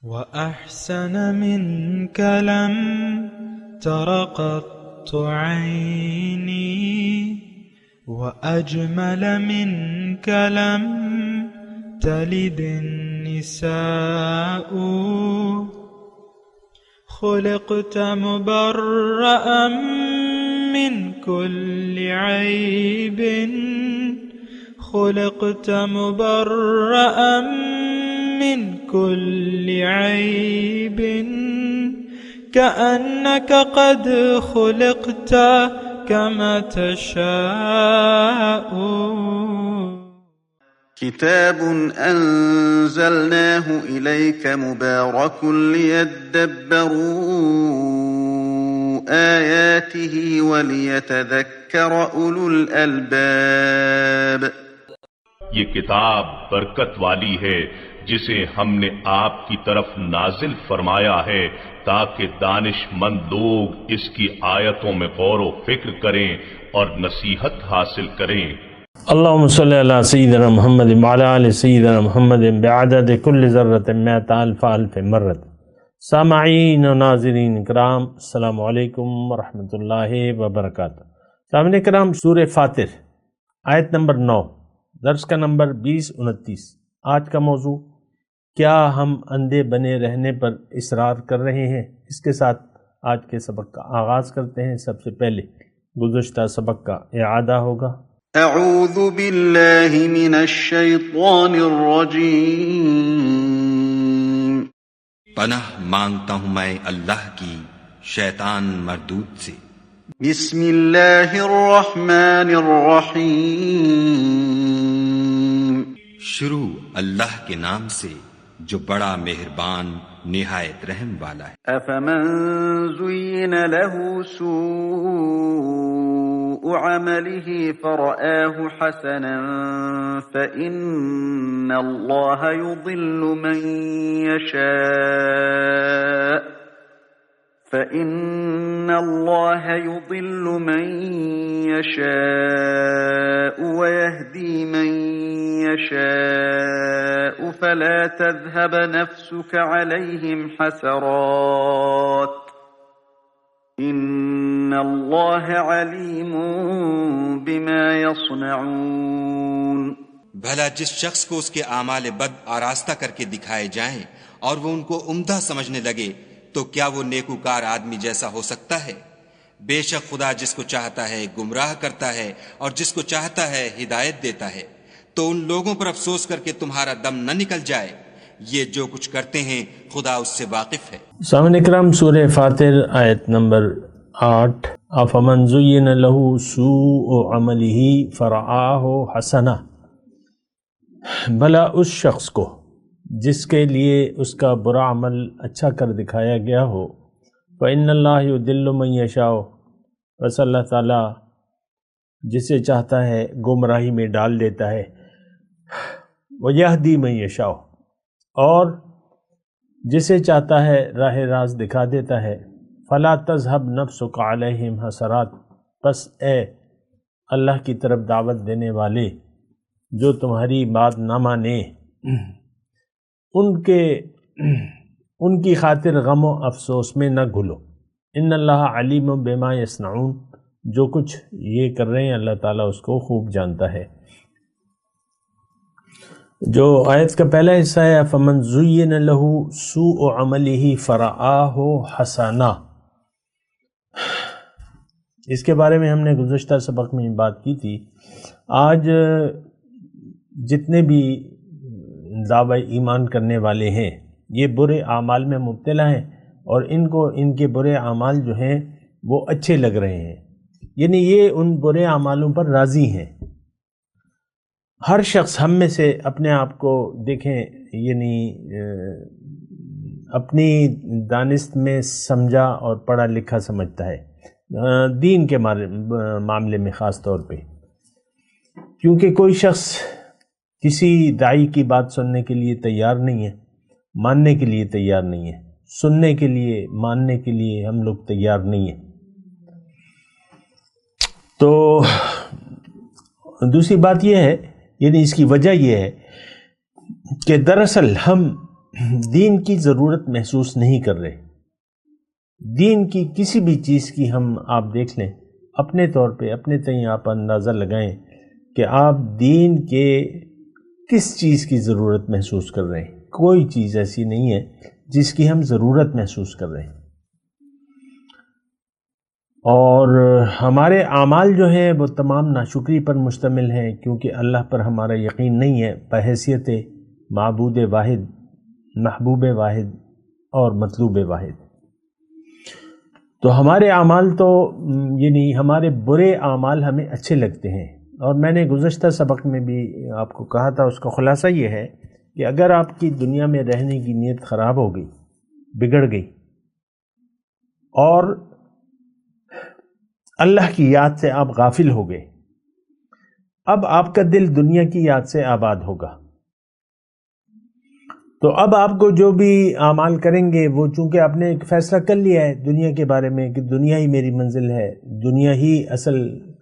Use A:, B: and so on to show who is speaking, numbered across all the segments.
A: وأحسن منك لم تر قط عيني وأجمل منك لم تلد النساء خلقت مبرأ من كل عيب خلقت مبرأ من كل عيب كأنك قد خلقت كما تشاء.
B: كتاب أنزلناه إليك مبارك ليدبروا آياته وليتذكر أولو الألباب.
C: یہ کتاب برکت والی ہے جسے ہم نے آپ کی طرف نازل فرمایا ہے تاکہ دانش مند لوگ اس کی آیتوں میں غور و فکر کریں اور نصیحت حاصل کریں.
D: اللہم صلی علی سیدنا محمد وعلی آل سیدنا محمد بعدد کل ذرۃ مئۃ الف الف مرۃ. سامعین و ناظرین کرام، السلام علیکم ورحمۃ اللہ وبرکاتہ. سامعین کرام، سورہ فاطر آیت نمبر 9، درس کا نمبر 2029. آج کا موضوع، کیا ہم اندھے بنے رہنے پر اصرار کر رہے ہیں؟ اس کے ساتھ آج کے سبق کا آغاز کرتے ہیں. سب سے پہلے گزشتہ سبق کا اعادہ ہوگا.
B: اعوذ باللہ من الشیطان الرجیم.
E: پناہ مانگتا ہوں میں اللہ کی شیطان مردود سے.
B: بسم اللہ الرحمن الرحیم.
E: شروع اللہ کے نام سے جو بڑا مہربان نہایت رحم والا ہے.
B: افمن زین له سوء عمله فرآه حسنا فإن الله يضل من يشاء ويهدي من يشاء فلا تذهب نفسك عليهم حسرات ان اللہ علیم بما یصنعون.
E: بھلا جس شخص کو اس کے اعمال بد آراستہ کر کے دکھائے جائیں اور وہ ان کو عمدہ سمجھنے لگے تو کیا وہ نیکوکار آدمی جیسا ہو سکتا ہے؟ بے شک خدا جس کو چاہتا ہے گمراہ کرتا ہے اور جس کو چاہتا ہے ہدایت دیتا ہے. تو ان لوگوں پر افسوس کر کے تمہارا دم نہ نکل جائے، یہ جو کچھ کرتے ہیں خدا اس سے واقف ہے.
D: سامعین اکرام، سورہ فاطر آیت نمبر 8. افمن زین له سوء عملہ فرآہ حسنا، بھلا اس شخص کو جس کے لیے اس کا برا عمل اچھا کر دکھایا گیا ہو. فإن اللہ یضل من یشاء، بس اللہ تعالیٰ جسے چاہتا ہے گمراہی میں ڈال دیتا ہے. ویہدی من یشاء، اور جسے چاہتا ہے راہ راست دکھا دیتا ہے. فلا تذهب نفسک علیہم حسرات، پس اے اللہ کی طرف دعوت دینے والے جو تمہاری بات نہ مانے، ان کی خاطر غم و افسوس میں نہ گھلو. ان اللہ علیم بما یصنعون، جو کچھ یہ کر رہے ہیں اللہ تعالیٰ اس کو خوب جانتا ہے. جو آیت کا پہلا حصہ ہے فمن زین له سوء عملہ فرآہ حسنا، اس کے بارے میں ہم نے گزشتہ سبق میں بات کی تھی. آج جتنے بھی دعوی ایمان کرنے والے ہیں یہ برے اعمال میں مبتلا ہیں اور ان کو ان کے برے اعمال جو ہیں وہ اچھے لگ رہے ہیں، یعنی یہ ان برے اعمالوں پر راضی ہیں. ہر شخص ہم میں سے اپنے آپ کو دیکھیں، یعنی اپنی دانست میں سمجھا اور پڑھا لکھا سمجھتا ہے، دین کے معاملے میں خاص طور پہ، کیونکہ کوئی شخص کسی داعی کی بات سننے کے لیے تیار نہیں ہے، ماننے کے لیے تیار نہیں ہے، سننے کے لیے ماننے کے لیے ہم لوگ تیار نہیں ہیں. تو دوسری بات یہ ہے، یعنی اس کی وجہ یہ ہے کہ دراصل ہم دین کی ضرورت محسوس نہیں کر رہے. دین کی کسی بھی چیز کی ہم آپ دیکھ لیں اپنے طور پہ، اپنے تئیں آپ اندازہ لگائیں کہ آپ دین کے کس چیز کی ضرورت محسوس کر رہے ہیں. کوئی چیز ایسی نہیں ہے جس کی ہم ضرورت محسوس کر رہے ہیں. اور ہمارے اعمال جو ہیں وہ تمام ناشکری پر مشتمل ہیں، کیونکہ اللہ پر ہمارا یقین نہیں ہے بحیثیت معبود واحد، محبوب واحد اور مطلوب واحد. تو ہمارے اعمال تو یعنی ہمارے برے اعمال ہمیں اچھے لگتے ہیں. اور میں نے گزشتہ سبق میں بھی آپ کو کہا تھا، اس کا خلاصہ یہ ہے کہ اگر آپ کی دنیا میں رہنے کی نیت خراب ہو گئی، بگڑ گئی، اور اللہ کی یاد سے آپ غافل ہو گئے، اب آپ کا دل دنیا کی یاد سے آباد ہوگا. تو اب آپ کو جو بھی اعمال کریں گے وہ چونکہ آپ نے ایک فیصلہ کر لیا ہے دنیا کے بارے میں کہ دنیا ہی میری منزل ہے، دنیا ہی اصل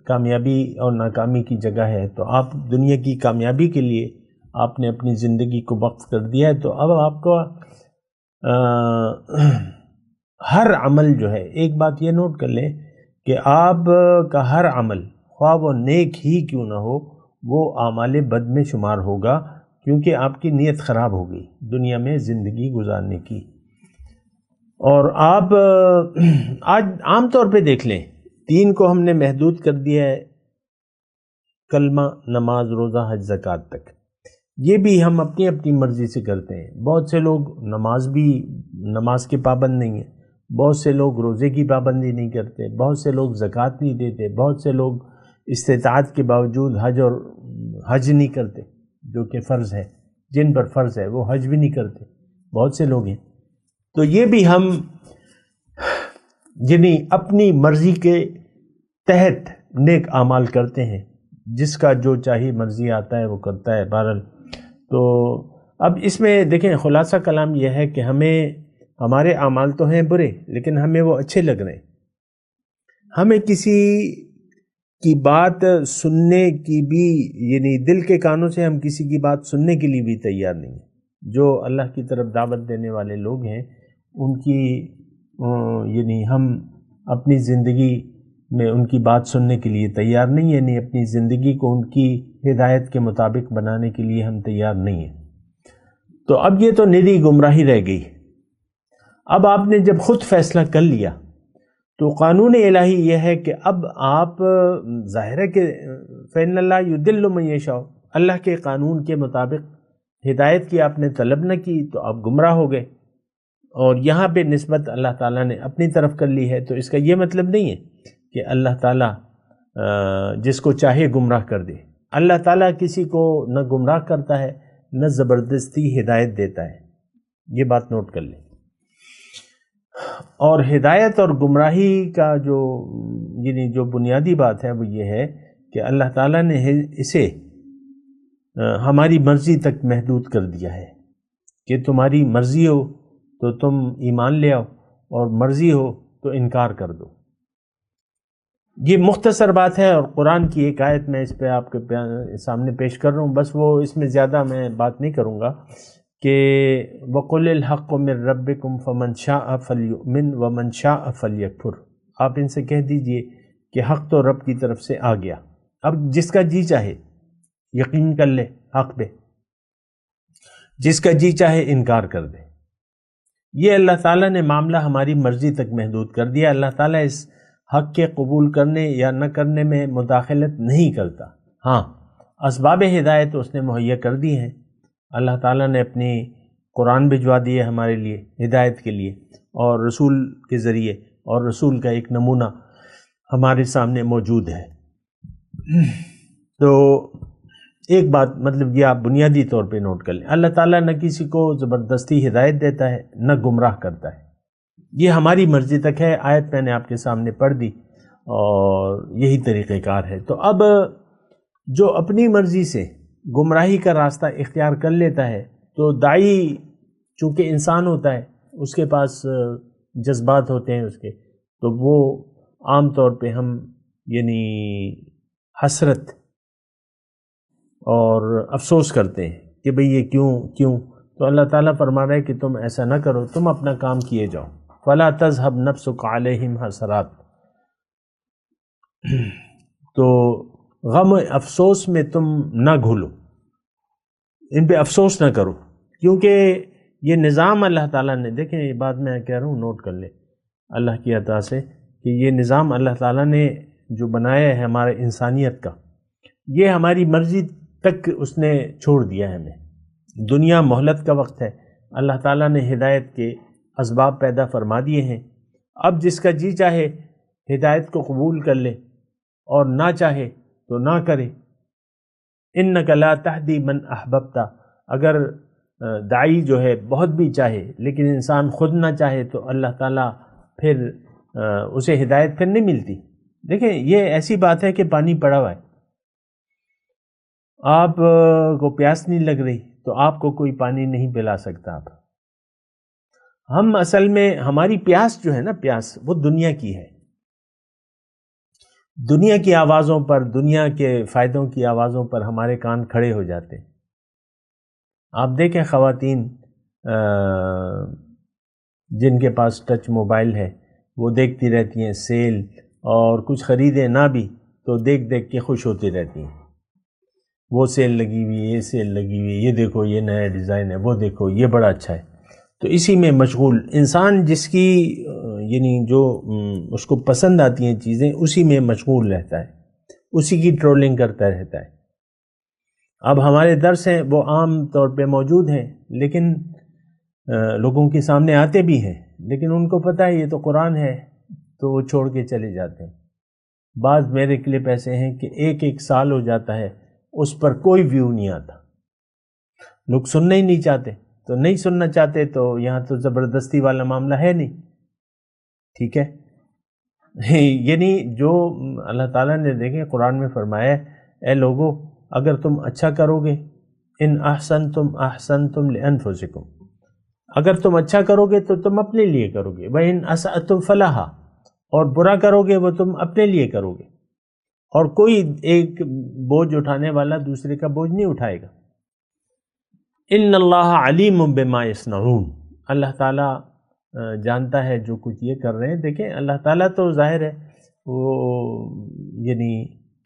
D: کامیابی اور ناکامی کی جگہ ہے، تو آپ دنیا کی کامیابی کے لیے آپ نے اپنی زندگی کو وقف کر دیا ہے. تو اب آپ کو ہر عمل جو ہے، ایک بات یہ نوٹ کر لیں کہ آپ کا ہر عمل خواہ وہ نیک ہی کیوں نہ ہو وہ اعمال بد میں شمار ہوگا، کیونکہ آپ کی نیت خراب ہو گئی دنیا میں زندگی گزارنے کی. اور آپ آج عام طور پہ دیکھ لیں دین کو ہم نے محدود کر دیا ہے کلمہ، نماز، روزہ، حج، زکوٰۃ تک. یہ بھی ہم اپنی اپنی مرضی سے کرتے ہیں. بہت سے لوگ نماز کے پابند نہیں ہیں، بہت سے لوگ روزے کی پابندی نہیں کرتے، بہت سے لوگ زکوٰۃ نہیں دیتے، بہت سے لوگ استطاعت کے باوجود حج نہیں کرتے جو کہ فرض ہے، جن پر فرض ہے وہ حج بھی نہیں کرتے، بہت سے لوگ ہیں. تو یہ بھی ہم یعنی اپنی مرضی کے تحت نیک اعمال کرتے ہیں، جس کا جو چاہیے مرضی آتا ہے وہ کرتا ہے. بہرحال تو اب اس میں دیکھیں خلاصہ کلام یہ ہے کہ ہمارے اعمال تو ہیں برے لیکن ہمیں وہ اچھے لگ رہے ہیں. ہمیں کسی کی بات سننے کی بھی یعنی دل کے کانوں سے ہم کسی کی بات سننے کے لیے بھی تیار نہیں ہیں. جو اللہ کی طرف دعوت دینے والے لوگ ہیں ان کی یعنی ہم اپنی زندگی میں ان کی بات سننے کے لیے تیار نہیں، یعنی اپنی زندگی کو ان کی ہدایت کے مطابق بنانے کے لیے ہم تیار نہیں ہیں. تو اب یہ تو نری گمراہی رہ گئی. اب آپ نے جب خود فیصلہ کر لیا تو قانون الہی یہ ہے کہ اب آپ ظاہر ہے کہ فإن اللہ یضل من یشاء، اللہ کے قانون کے مطابق ہدایت کی آپ نے طلب نہ کی تو آپ گمراہ ہو گئے. اور یہاں پہ نسبت اللہ تعالیٰ نے اپنی طرف کر لی ہے، تو اس کا یہ مطلب نہیں ہے کہ اللہ تعالیٰ جس کو چاہے گمراہ کر دے. اللہ تعالیٰ کسی کو نہ گمراہ کرتا ہے نہ زبردستی ہدایت دیتا ہے. یہ بات نوٹ کر لیں. اور ہدایت اور گمراہی کا جو بنیادی بات ہے وہ یہ ہے کہ اللہ تعالیٰ نے اسے ہماری مرضی تک محدود کر دیا ہے کہ تمہاری مرضی ہو تو تم ایمان لے آؤ اور مرضی ہو تو انکار کر دو. یہ مختصر بات ہے اور قرآن کی ایک آیت میں اس پہ آپ کے سامنے پیش کر رہا ہوں. بس وہ اس میں زیادہ میں بات نہیں کروں گا کہ وَقُلِ الْحَقُّ مِن رَبِّكُمْ فَمَنْ شَاءَ فَلْيُؤْمِنْ وَمَنْ شَاءَ فَلْيَكْفُرْ. آپ ان سے کہہ دیجئے کہ حق تو رب کی طرف سے آ گیا، اب جس کا جی چاہے یقین کر لے حق پہ، جس کا جی چاہے انکار کر دے. یہ اللہ تعالیٰ نے معاملہ ہماری مرضی تک محدود کر دیا. اللہ تعالیٰ اس حق کے قبول کرنے یا نہ کرنے میں مداخلت نہیں کرتا. ہاں اسباب ہدایت اس نے مہیا کر دی ہیں. اللہ تعالیٰ نے اپنی قرآن بھجوا دیے ہمارے لیے ہدایت کے لیے اور رسول کے ذریعے، اور رسول کا ایک نمونہ ہمارے سامنے موجود ہے. تو ایک بات مطلب یہ آپ بنیادی طور پہ نوٹ کر لیں، اللہ تعالیٰ نہ کسی کو زبردستی ہدایت دیتا ہے نہ گمراہ کرتا ہے. یہ ہماری مرضی تک ہے. آیت میں نے آپ کے سامنے پڑھ دی اور یہی طریقہ کار ہے. تو اب جو اپنی مرضی سے گمراہی کا راستہ اختیار کر لیتا ہے تو داعی چونکہ انسان ہوتا ہے، اس کے پاس جذبات ہوتے ہیں اس کے، تو وہ عام طور پہ ہم یعنی حسرت اور افسوس کرتے ہیں کہ بھئی یہ کیوں. تو اللہ تعالیٰ فرما رہا ہے کہ تم ایسا نہ کرو، تم اپنا کام کیے جاؤ. فَلَا تَذْهَبْ نَفْسُكَ عَلَيْهِمْ حَسَرَاتٍ، تو غم افسوس میں تم نہ گھلو، ان پہ افسوس نہ کرو، کیونکہ یہ نظام اللہ تعالیٰ نے، دیکھیں یہ بات میں کہہ رہا ہوں نوٹ کر لیں اللہ کی عطا سے، کہ یہ نظام اللہ تعالیٰ نے جو بنایا ہے ہمارے انسانیت کا، یہ ہماری مرضی تک اس نے چھوڑ دیا ہے ہمیں. دنیا مہلت کا وقت ہے، اللہ تعالیٰ نے ہدایت کے اسباب پیدا فرما دیے ہیں. اب جس کا جی چاہے ہدایت کو قبول کر لے اور نہ چاہے تو نہ کرے. اِنَّكَ لَا تَهْدِي مَنْ أَحْبَبْتَ، اگر داعی جو ہے بہت بھی چاہے لیکن انسان خود نہ چاہے تو اللہ تعالیٰ پھر اسے ہدایت پھر نہیں ملتی. دیکھیں یہ ایسی بات ہے کہ پانی پڑا ہوا ہے، آپ کو پیاس نہیں لگ رہی تو آپ کو کوئی پانی نہیں پلا سکتا. آپ ہم اصل میں ہماری پیاس جو ہے نا، پیاس وہ دنیا کی ہے، دنیا کی آوازوں پر، دنیا کے فائدوں کی آوازوں پر ہمارے کان کھڑے ہو جاتے ہیں. آپ دیکھیں خواتین جن کے پاس ٹچ موبائل ہے وہ دیکھتی رہتی ہیں سیل، اور کچھ خریدیں نہ بھی تو دیکھ دیکھ کے خوش ہوتی رہتی ہیں. وہ سیل لگی ہوئی ہے، یہ سیل لگی ہوئی ہے، یہ دیکھو یہ نیا ڈیزائن ہے، وہ دیکھو یہ بڑا اچھا ہے. تو اسی میں مشغول انسان، جس کی یعنی جو اس کو پسند آتی ہیں چیزیں، اسی میں مشغول رہتا ہے، اسی کی ٹرولنگ کرتا رہتا ہے. اب ہمارے درس ہیں وہ عام طور پہ موجود ہیں، لیکن لوگوں کے سامنے آتے بھی ہیں، لیکن ان کو پتہ ہے یہ تو قرآن ہے تو وہ چھوڑ کے چلے جاتے ہیں. بعض میرے کلپ ایسے ہیں کہ ایک سال ہو جاتا ہے اس پر کوئی ویو نہیں آتا، لوگ سننا ہی نہیں چاہتے. تو نہیں سننا چاہتے تو یہاں تو زبردستی والا معاملہ ہے نہیں، ٹھیک ہے. یعنی جو اللہ تعالیٰ نے دیکھیں قرآن میں فرمایا ہے، اے لوگو اگر تم اچھا کرو گے، ان احسنتم احسنتم لانفسکم، اگر تم اچھا کرو گے تو تم اپنے لیے کرو گے، وَإِنْ أَسَأْتُمْ فَلَهَا، اور برا کرو گے وہ تم اپنے لیے کرو گے، اور کوئی ایک بوجھ اٹھانے والا دوسرے کا بوجھ نہیں اٹھائے گا. ان اللہ علیم بما یصنعون، اللہ تعالیٰ جانتا ہے جو کچھ یہ کر رہے ہیں. دیکھیں اللہ تعالیٰ تو ظاہر ہے وہ یعنی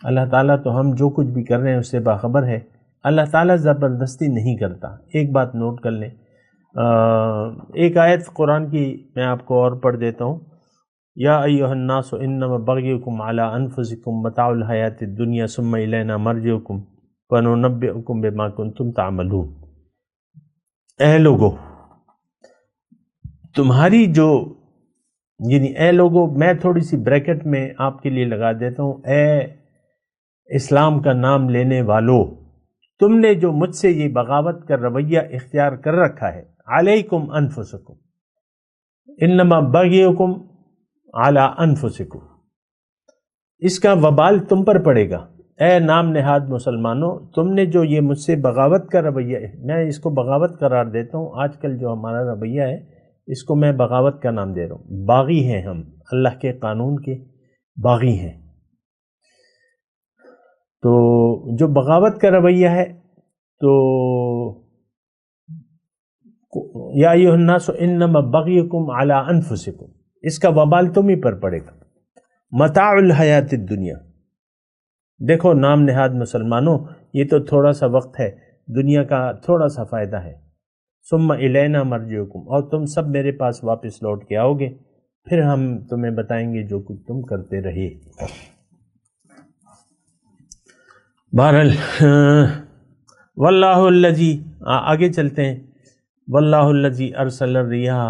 D: اللہ تعالیٰ تو ہم جو کچھ بھی کر رہے ہیں اس سے باخبر ہے. اللہ تعالیٰ زبردستی نہیں کرتا. ایک بات نوٹ کر لیں، ایک آیت قرآن کی میں آپ کو اور پڑھ دیتا ہوں. یا ایھا الناس انما بغیکم علی انفسکم متاع الحیات الدنیا ثم الینا مرجعکم فننبئکم بما کنتم تعملون. اے لوگو تمہاری جو یعنی اے لوگو، میں تھوڑی سی بریکٹ میں آپ کے لیے لگا دیتا ہوں، اے اسلام کا نام لینے والو، تم نے جو مجھ سے یہ بغاوت کا رویہ اختیار کر رکھا ہے، علیکم انفسکم، انما بغیکم علی انفسکم، اس کا وبال تم پر پڑے گا. اے نام نہاد مسلمانوں، تم نے جو یہ مجھ سے بغاوت کا رویہ، میں اس کو بغاوت قرار دیتا ہوں. آج کل جو ہمارا رویہ ہے اس کو میں بغاوت کا نام دے رہا ہوں. باغی ہیں ہم، اللہ کے قانون کے باغی ہیں. تو جو بغاوت کا رویہ ہے، تو یا ایھا الناس انما بغیکم علی انفسکم، اس کا وبال تم ہی پر پڑے گا. متاع الحیات الدنیا، دیکھو نام نہاد مسلمانوں، یہ تو تھوڑا سا وقت ہے، دنیا کا تھوڑا سا فائدہ ہے. ثم الینا مرجعکم، اور تم سب میرے پاس واپس لوٹ کے آؤ گے، پھر ہم تمہیں بتائیں گے جو کچھ تم کرتے رہے. بہرحال واللہ الذی، آگے چلتے ہیں. واللہ الذی ارسل الریاح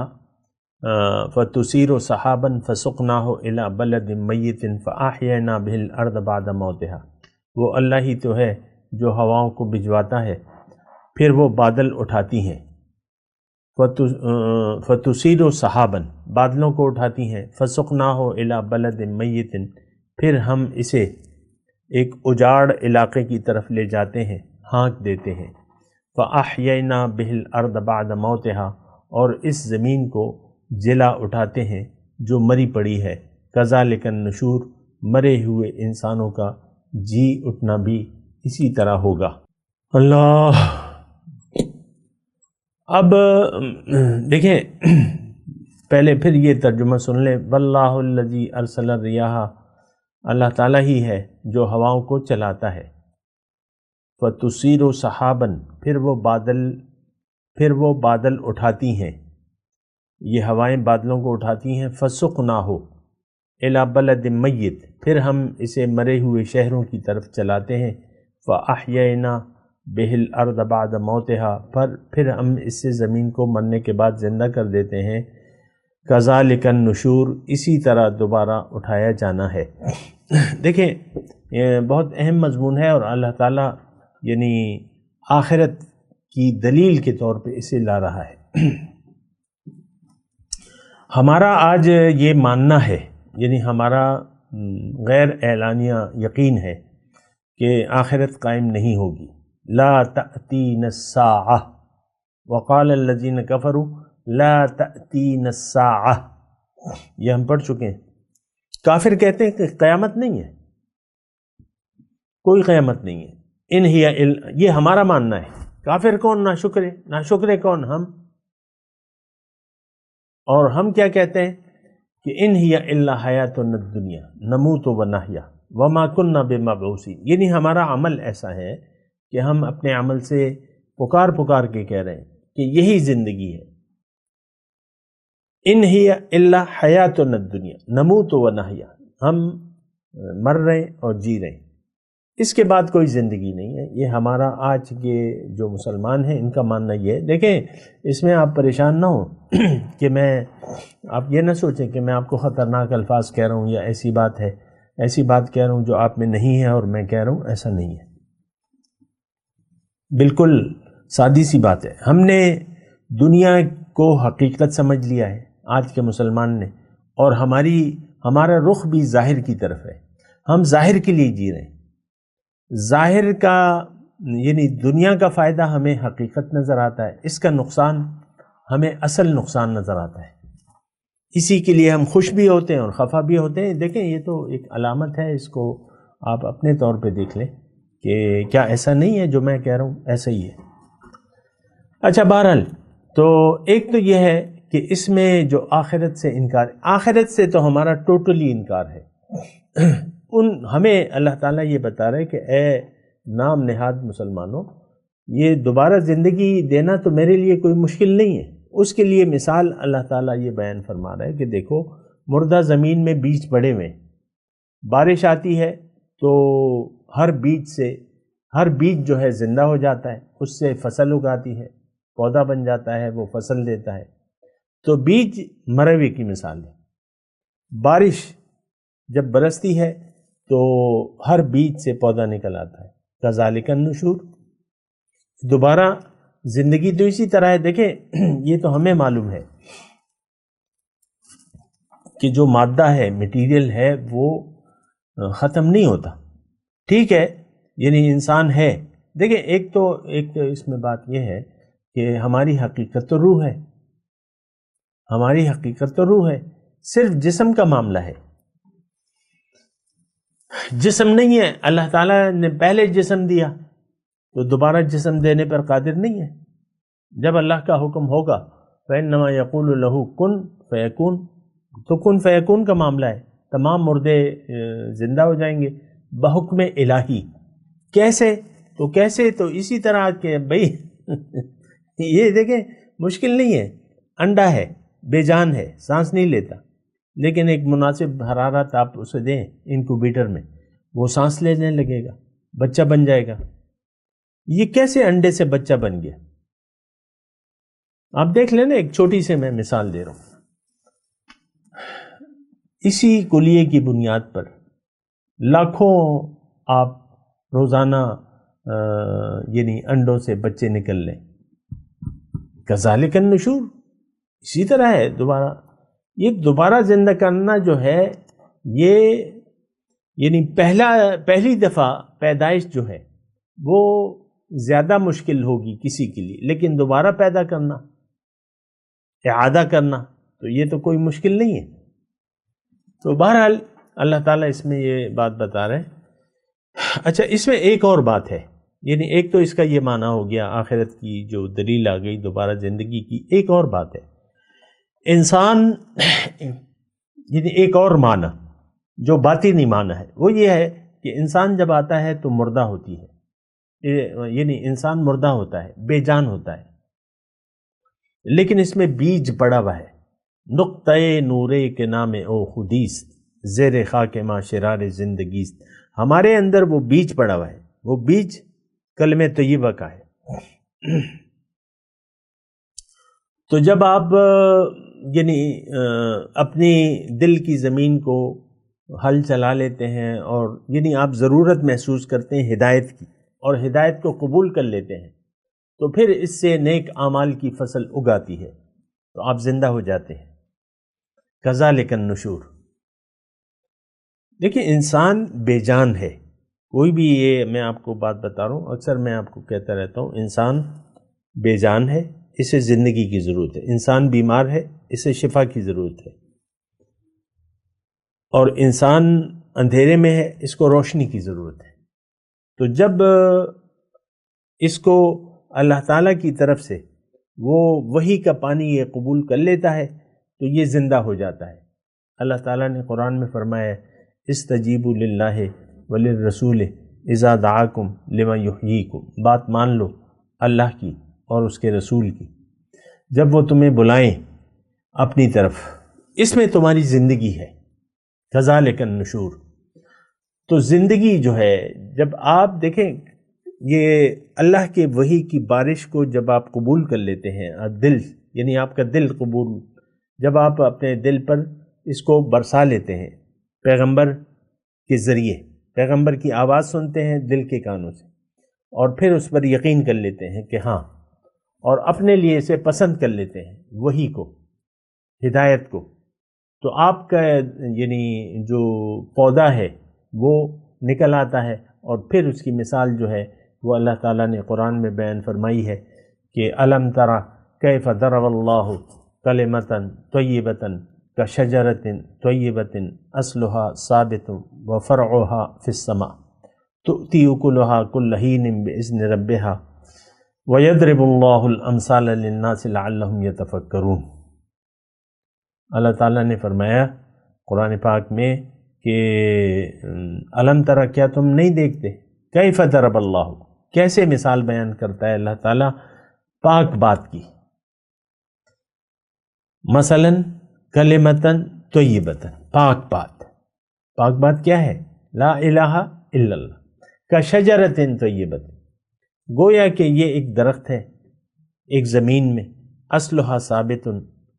D: فَتُثِيرُ سَحَابًا فَسُقْنَاهُ إِلَى بَلَدٍ مَيِّتٍ فَأَحْيَيْنَا بِهِ الْأَرْضَ بَعْدَ مَوْتِهَا. وہ اللہ ہی تو ہے جو ہواؤں کو بھجواتا ہے پھر وہ بادل اٹھاتی ہیں. فَتُثِيرُ سَحَابًا، بادلوں کو اٹھاتی ہیں. فَسُقْنَاهُ إِلَى بَلَدٍ مَيِّتٍ، پھر ہم اسے ایک اجاڑ علاقے کی طرف لے جاتے ہیں، ہانک دیتے ہیں. فَأَحْيَيْنَا بِهِ الْأَرْضَ بَعْدَ مَوْتِهَا، اور اس زمین کو جلا اٹھاتے ہیں جو مری پڑی ہے. کذالک النشور، مرے ہوئے انسانوں کا جی اٹھنا بھی اسی طرح ہوگا. اللہ. اب دیکھیں پہلے پھر یہ ترجمہ سن لیں، واللہ الذی ارسل الریاح، اللہ تعالیٰ ہی ہے جو ہواؤں کو چلاتا ہے، فتصیر سحاباً، پھر وہ بادل اٹھاتی ہیں، یہ ہوائیں بادلوں کو اٹھاتی ہیں، فسقناہ الی بلد میت، پھر ہم اسے مرے ہوئے شہروں کی طرف چلاتے ہیں، فاحیینا بہ الارض بعد موتها، پھر ہم اس سے زمین کو مرنے کے بعد زندہ کر دیتے ہیں، کذالک النشور، اسی طرح دوبارہ اٹھایا جانا ہے۔ دیکھیں یہ بہت اہم مضمون ہے، اور اللہ تعالیٰ یعنی آخرت کی دلیل کے طور پہ اسے لا رہا ہے۔ ہمارا آج یہ ماننا ہے، یعنی ہمارا غیر اعلانیہ یقین ہے کہ آخرت قائم نہیں ہوگی، لا تأتین الساعہ، وقال الذین کفروا لا تأتین الساعہ، یہ ہم پڑھ چکے ہیں۔ کافر کہتے ہیں کہ قیامت نہیں ہے، کوئی قیامت نہیں ہے، ان ہی یہ ہمارا ماننا ہے۔ کافر کون؟ ناشکرے کون؟ ہم۔ اور ہم کیا کہتے ہیں کہ ان ہی الا حیاتنا الدنیا نموت و نحیا وما کننا بمبعوثین، یعنی ہمارا عمل ایسا ہے کہ ہم اپنے عمل سے پکار کے کہہ رہے ہیں کہ یہی زندگی ہے، ان ہی الا حیاتنا الدنیا نموت و نحیا، ہم مر رہے ہیں اور جی رہے ہیں، اس کے بعد کوئی زندگی نہیں ہے۔ یہ ہمارا آج کے جو مسلمان ہیں ان کا ماننا یہ ہے۔ دیکھیں اس میں آپ پریشان نہ ہوں کہ آپ یہ نہ سوچیں کہ میں آپ کو خطرناک الفاظ کہہ رہا ہوں یا ایسی بات کہہ رہا ہوں جو آپ میں نہیں ہے اور میں کہہ رہا ہوں، ایسا نہیں ہے، بالکل سادی سی بات ہے۔ ہم نے دنیا کو حقیقت سمجھ لیا ہے آج کے مسلمان نے، اور ہمارا رخ بھی ظاہر کی طرف ہے، ہم ظاہر کے لیے جی رہے ہیں، ظاہر کا یعنی دنیا کا فائدہ ہمیں حقیقت نظر آتا ہے، اس کا نقصان ہمیں اصل نقصان نظر آتا ہے، اسی کے لیے ہم خوش بھی ہوتے ہیں اور خفا بھی ہوتے ہیں۔ دیکھیں یہ تو ایک علامت ہے، اس کو آپ اپنے طور پہ دیکھ لیں کہ کیا ایسا نہیں ہے جو میں کہہ رہا ہوں، ایسا ہی ہے۔ اچھا بہرحال تو ایک تو یہ ہے کہ اس میں جو آخرت سے انکار، آخرت سے تو ہمارا ٹوٹلی انکار ہے۔ ہمیں اللہ تعالیٰ یہ بتا رہے کہ اے نام نہاد مسلمانوں، یہ دوبارہ زندگی دینا تو میرے لیے کوئی مشکل نہیں ہے۔ اس کے لیے مثال اللہ تعالیٰ یہ بیان فرما رہا ہے کہ دیکھو مردہ زمین میں بیج پڑے ہوئے، بارش آتی ہے تو ہر بیج جو ہے زندہ ہو جاتا ہے، اس سے فصل اگاتی ہے، پودا بن جاتا ہے، وہ فصل دیتا ہے۔ تو بیج مرے ہوئے کی مثال ہے۔ بارش جب برستی ہے تو ہر بیج سے پودا نکل آتا ہے، کذالک النشور، دوبارہ زندگی تو اسی طرح ہے۔ دیکھیں یہ تو ہمیں معلوم ہے کہ جو مادہ ہے، مٹیریل ہے، وہ ختم نہیں ہوتا، ٹھیک ہے، یعنی انسان ہے۔ دیکھیں ایک تو اس میں بات یہ ہے کہ ہماری حقیقت تو روح ہے، ہماری حقیقت تو روح ہے، صرف جسم کا معاملہ ہے، جسم نہیں ہے۔ اللہ تعالیٰ نے پہلے جسم دیا تو دوبارہ جسم دینے پر قادر نہیں ہے۔ جب اللہ کا حکم ہوگا فإنما يقول له كن فيكون، تو کن فیکون کا معاملہ ہے، تمام مردے زندہ ہو جائیں گے بحکم الہی۔ کیسے تو اسی طرح کہ بھئی یہ دیکھیں مشکل نہیں ہے، انڈا ہے، بے جان ہے، سانس نہیں لیتا، لیکن ایک مناسب حرارت آپ اسے دیں انکوبیٹر میں، وہ سانس لینے لگے گا، بچہ بن جائے گا۔ یہ کیسے انڈے سے بچہ بن گیا؟ آپ دیکھ لیں نا، ایک چھوٹی سے میں مثال دے رہا ہوں۔ اسی کلیے کی بنیاد پر لاکھوں آپ روزانہ یعنی انڈوں سے بچے نکل لیں، کذالک النشور، اسی طرح ہے دوبارہ۔ یہ دوبارہ زندہ کرنا جو ہے، یہ یعنی پہلی دفعہ پیدائش جو ہے وہ زیادہ مشکل ہوگی کسی کے لیے، لیکن دوبارہ پیدا کرنا، اعادہ کرنا، تو یہ تو کوئی مشکل نہیں ہے۔ تو بہرحال اللہ تعالیٰ اس میں یہ بات بتا رہے ہیں۔ اچھا اس میں ایک اور بات ہے، یعنی ایک تو اس کا یہ معنی ہو گیا آخرت کی جو دلیل آ گئی دوبارہ زندگی کی. ایک اور بات ہے انسان یعنی ایک اور معنی جو باطنی معنی ہے وہ یہ ہے کہ انسان جب آتا ہے تو مردہ ہوتی ہے، یعنی انسان مردہ ہوتا ہے، بے جان ہوتا ہے، لیکن اس میں بیج پڑا ہوا ہے. نقطۂ نورے کے نام او خودیست زیر خاک ما شرار زندگیست. ہمارے اندر وہ بیج پڑا ہوا ہے، وہ بیج کلمہ طیبہ کا ہے. تو جب آپ یعنی اپنی دل کی زمین کو ہل چلا لیتے ہیں اور یعنی آپ ضرورت محسوس کرتے ہیں ہدایت کی اور ہدایت کو قبول کر لیتے ہیں تو پھر اس سے نیک اعمال کی فصل اگاتی ہے تو آپ زندہ ہو جاتے ہیں. کذالک النشور. دیکھیں انسان بے جان ہے، کوئی بھی، یہ میں آپ کو بات بتا رہا ہوں، اکثر میں آپ کو کہتا رہتا ہوں انسان بے جان ہے، اسے زندگی کی ضرورت ہے. انسان بیمار ہے، اسے شفا کی ضرورت ہے. اور انسان اندھیرے میں ہے، اس کو روشنی کی ضرورت ہے. تو جب اس کو اللہ تعالیٰ کی طرف سے وہ وحی کا پانی یہ قبول کر لیتا ہے تو یہ زندہ ہو جاتا ہے. اللہ تعالیٰ نے قرآن میں فرمایا ہے استجیبوا للہ وللرسول اذا دعاکم لما یحییکم. بات مان لو اللہ کی اور اس کے رسول کی جب وہ تمہیں بلائیں اپنی طرف، اس میں تمہاری زندگی ہے. کذالک النشور. تو زندگی جو ہے جب آپ دیکھیں یہ اللہ کے وحی کی بارش کو جب آپ قبول کر لیتے ہیں، دل یعنی آپ کا دل قبول، جب آپ اپنے دل پر اس کو برسا لیتے ہیں پیغمبر کے ذریعے، پیغمبر کی آواز سنتے ہیں دل کے کانوں سے اور پھر اس پر یقین کر لیتے ہیں کہ ہاں، اور اپنے لیے اسے پسند کر لیتے ہیں وحی کو، ہدایت کو، تو آپ کا یعنی جو پودا ہے وہ نکل آتا ہے. اور پھر اس کی مثال جو ہے وہ اللہ تعالیٰ نے قرآن میں بیان فرمائی ہے کہ الم تری کیف ضرب اللہ کلمۃ طیبۃ کشجرۃ طیبۃ اصلها ثابت وفرعها فی السماء تؤتی اکلها کل حین باذن ربها ویضرب اللہ الامثال للناس لعلہم یتفکرون. اللہ تعالیٰ نے فرمایا قرآن پاک میں کہ علم ترا، کیا تم نہیں دیکھتے، کیف ضرب اللہ، کیسے مثال بیان کرتا ہے اللہ تعالیٰ پاک بات کی. مثلا کلمتاً طیبتاً، پاک بات. پاک بات کیا ہے؟ لا الہ الا اللہ. کشجرۃ طیبۃ، گویا کہ یہ ایک درخت ہے ایک زمین میں، اصلها ثابت،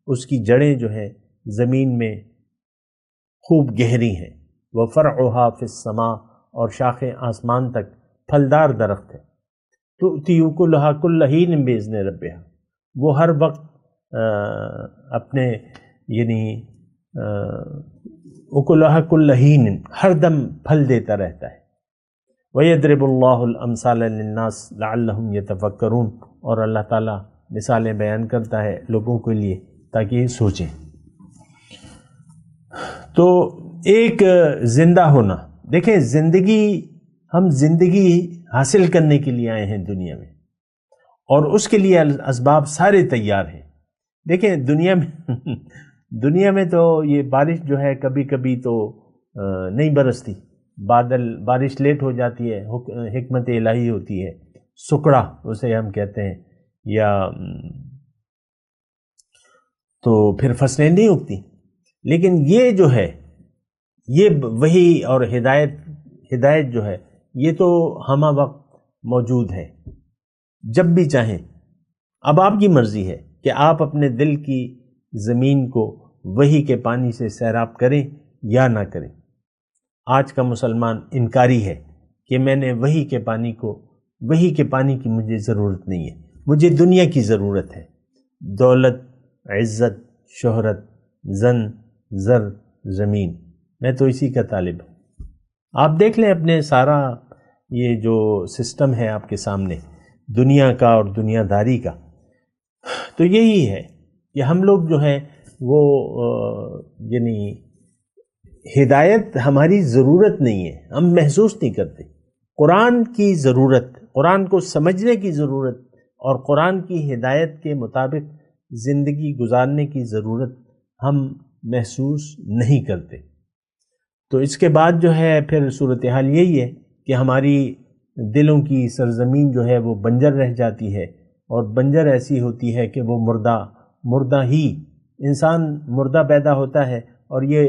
D: اس کی جڑیں جو ہے زمین میں خوب گہری ہیں، وفرعها فی السماء، اور شاخیں آسمان تک، پھلدار درخت ہے. تؤتی اکلها کل حین باذن ربها، وہ ہر وقت اپنے یعنی اکلها کل حین، ہر دم پھل دیتا رہتا ہے. ویضرب اللہ الامثال للناس لعلہم یتفکرون، اور اللہ تعالیٰ مثالیں بیان کرتا ہے لوگوں کے لیے تاکہ یہ سوچیں. تو ایک زندہ ہونا، دیکھیں زندگی، ہم زندگی حاصل کرنے کے لیے آئے ہیں دنیا میں اور اس کے لیے اسباب سارے تیار ہیں. دیکھیں دنیا میں تو یہ بارش جو ہے کبھی کبھی تو نہیں برستی، بارش لیٹ ہو جاتی ہے، حکمت الہی ہوتی ہے، سکڑا اسے ہم کہتے ہیں، یا تو پھر فصلیں نہیں اگتی. لیکن یہ جو ہے یہ وحی اور ہدایت جو ہے یہ تو ہمہ وقت موجود ہے جب بھی چاہیں. اب آپ کی مرضی ہے کہ آپ اپنے دل کی زمین کو وحی کے پانی سے سیراب کریں یا نہ کریں. آج کا مسلمان انکاری ہے کہ میں نے وحی کے پانی کی مجھے ضرورت نہیں ہے، مجھے دنیا کی ضرورت ہے، دولت، عزت، شہرت، زن، زر، زمین، میں تو اسی کا طالب ہوں. آپ دیکھ لیں اپنے سارا یہ جو سسٹم ہے آپ کے سامنے دنیا کا اور دنیا داری کا، تو یہی ہے کہ ہم لوگ جو ہے وہ یعنی ہدایت ہماری ضرورت نہیں ہے، ہم محسوس نہیں کرتے. قرآن کی ضرورت قرآن کو سمجھنے کی ضرورت اور قرآن کی ہدایت کے مطابق زندگی گزارنے کی ضرورت ہم محسوس نہیں کرتے۔ تو اس کے بعد جو ہے پھر صورتحال یہی ہے کہ ہماری دلوں کی سرزمین جو ہے وہ بنجر رہ جاتی ہے، اور بنجر ایسی ہوتی ہے کہ وہ مردہ ہی انسان مردہ پیدا ہوتا ہے، اور یہ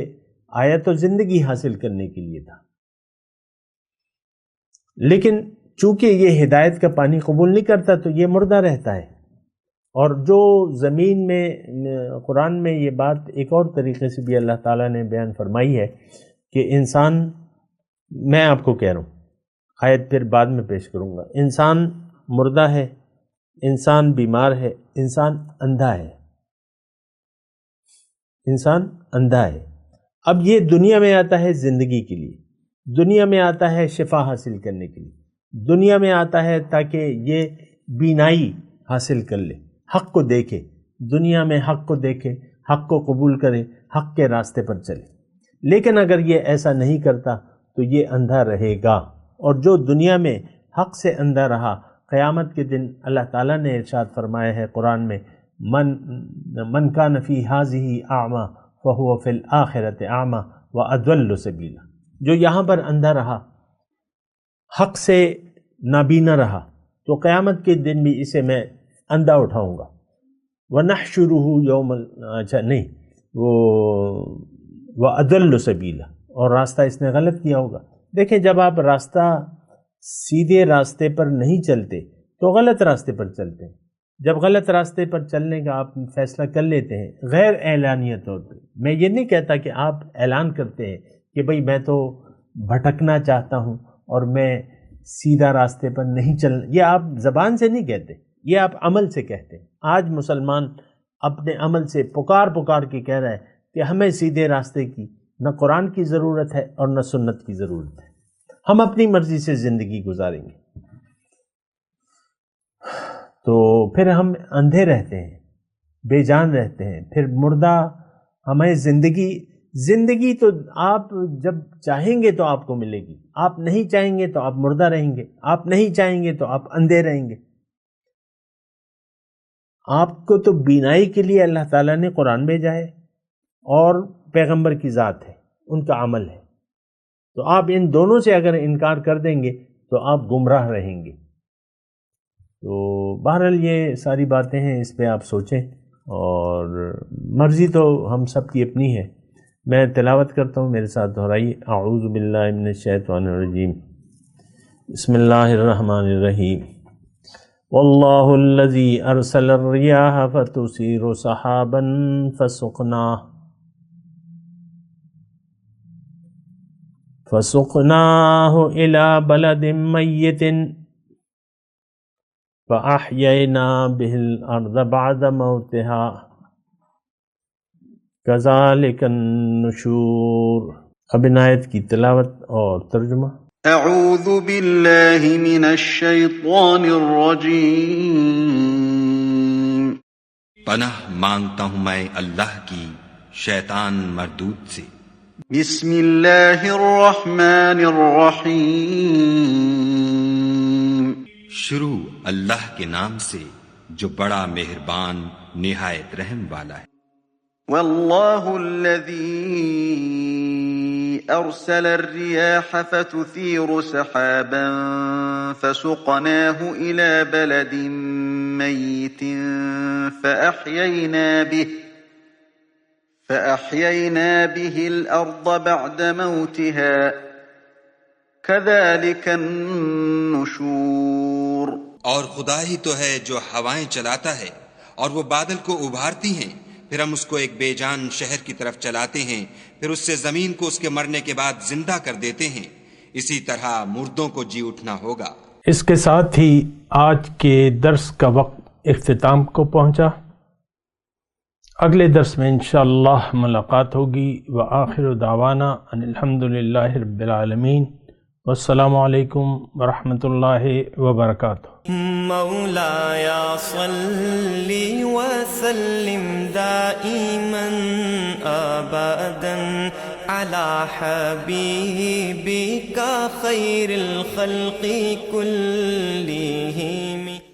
D: آیا تو زندگی حاصل کرنے کے لیے تھا، لیکن چونکہ یہ ہدایت کا پانی قبول نہیں کرتا تو یہ مردہ رہتا ہے۔ اور جو زمین میں قرآن میں یہ بات ایک اور طریقے سے بھی اللہ تعالیٰ نے بیان فرمائی ہے کہ انسان، میں آپ کو کہہ رہا ہوں، آیت پھر بعد میں پیش کروں گا، انسان مردہ ہے، انسان بیمار ہے، انسان اندھا ہے، انسان اندھا ہے۔ اب یہ دنیا میں آتا ہے زندگی کے لیے، دنیا میں آتا ہے شفا حاصل کرنے کے لیے، دنیا میں آتا ہے تاکہ یہ بینائی حاصل کر لے، حق کو دیکھے، دنیا میں حق کو دیکھے، حق کو قبول کرے، حق کے راستے پر چلے۔ لیکن اگر یہ ایسا نہیں کرتا تو یہ اندھا رہے گا، اور جو دنیا میں حق سے اندھا رہا، قیامت کے دن اللہ تعالیٰ نے ارشاد فرمایا ہے قرآن میں، من کان فی ھذہ اعمی فہو فی الآخرۃ اعمی واضل سبیلا، جو یہاں پر اندھا رہا، حق سے نابینا رہا، تو قیامت کے دن بھی اسے میں اندھا اٹھاؤں گا۔ وَنَحْشُرُهُ وَأَضَلُّ سَبِيلًا، اور راستہ اس نے غلط کیا ہوگا۔ دیکھیں، جب آپ راستہ سیدھے راستے پر نہیں چلتے تو غلط راستے پر چلتے ہیں۔ جب غلط راستے پر چلنے کا آپ فیصلہ کر لیتے ہیں غیر اعلانیہ طور پہ، میں یہ نہیں کہتا کہ آپ اعلان کرتے ہیں کہ بھئی میں تو بھٹکنا چاہتا ہوں اور میں سیدھا راستے پر نہیں چلنا، یہ آپ زبان سے نہیں کہتے، یہ آپ عمل سے کہتے ہیں۔ آج مسلمان اپنے عمل سے پکار کے کہہ رہا ہے کہ ہمیں سیدھے راستے کی نہ قرآن کی ضرورت ہے اور نہ سنت کی ضرورت ہے، ہم اپنی مرضی سے زندگی گزاریں گے۔ تو پھر ہم اندھے رہتے ہیں، بے جان رہتے ہیں، پھر مردہ ہمیں زندگی تو آپ جب چاہیں گے تو آپ کو ملے گی، آپ نہیں چاہیں گے تو آپ مردہ رہیں گے، آپ نہیں چاہیں گے تو آپ اندھے رہیں گے۔ آپ کو تو بینائی کے لیے اللہ تعالیٰ نے قرآن بھیجا ہے اور پیغمبر کی ذات ہے، ان کا عمل ہے، تو آپ ان دونوں سے اگر انکار کر دیں گے تو آپ گمراہ رہیں گے۔ تو بہرحال یہ ساری باتیں ہیں، اس پہ آپ سوچیں، اور مرضی تو ہم سب کی اپنی ہے۔ میں تلاوت کرتا ہوں، میرے ساتھ دہرائیے۔ اعوذ باللہ من الشیطان الرجیم، بسم اللہ الرحمن الرحیم۔ واللہ الذی ارسل الریاح فتثیر سحابا فسقناہ الی بلد میت فأحیینا بہ الارض بعد موتها کذالک النشور۔ اب ان آیت کی تلاوت اور ترجمہ۔
B: اعوذ باللہ من الشیطان الرجیم۔
E: پناہ مانگتا ہوں میں اللہ کی شیطان مردود سے۔
B: بسم اللہ الرحمن الرحیم۔
E: شروع اللہ کے نام سے جو بڑا مہربان نہایت رحم والا ہے۔
B: واللہ الذی ارسل الرياح فتثير سحابا فسقناه الى بلد ميت فأحيينا به الارض بعد موتها كذلك النشور۔
E: اور خدا ہی تو ہے جو ہوائیں چلاتا ہے اور وہ بادل کو ابھارتی ہیں، پھر ہم اس کو ایک بے جان شہر کی طرف چلاتے ہیں، پھر اس سے زمین کو اس کے مرنے کے بعد زندہ کر دیتے ہیں، اسی طرح مردوں کو جی اٹھنا ہوگا۔
D: اس کے ساتھ ہی آج کے درس کا وقت اختتام کو پہنچا۔ اگلے درس میں انشاءاللہ ملاقات ہوگی۔ وآخر دعوانا ان الحمدللہ رب العالمین، والسلام علیکم ورحمۃ اللہ وبرکاتہ۔
A: مولایا صلی وسلم دائما ابدا على حبيبك خير الخلق كلهم